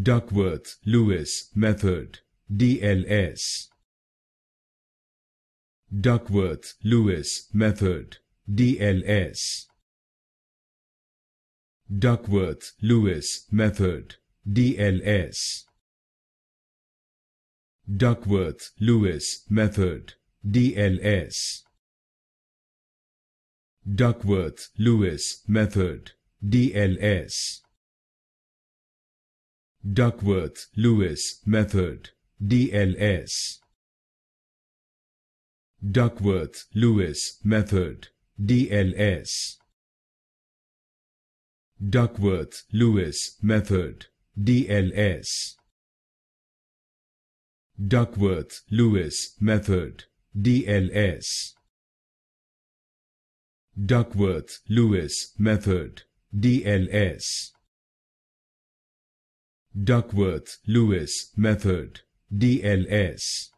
Duckworth-Lewis Method, DLS. Duckworth-Lewis Method, DLS. Duckworth-Lewis Method, DLS. Duckworth-Lewis Method, DLS. Duckworth-Lewis Method, DLS. Duckworth-Lewis Method, DLS. Duckworth-Lewis Method, DLS. Duckworth-Lewis Method, DLS. Duckworth-Lewis Method, DLS. Duckworth-Lewis Method, DLS. Duckworth-Lewis Method, DLS.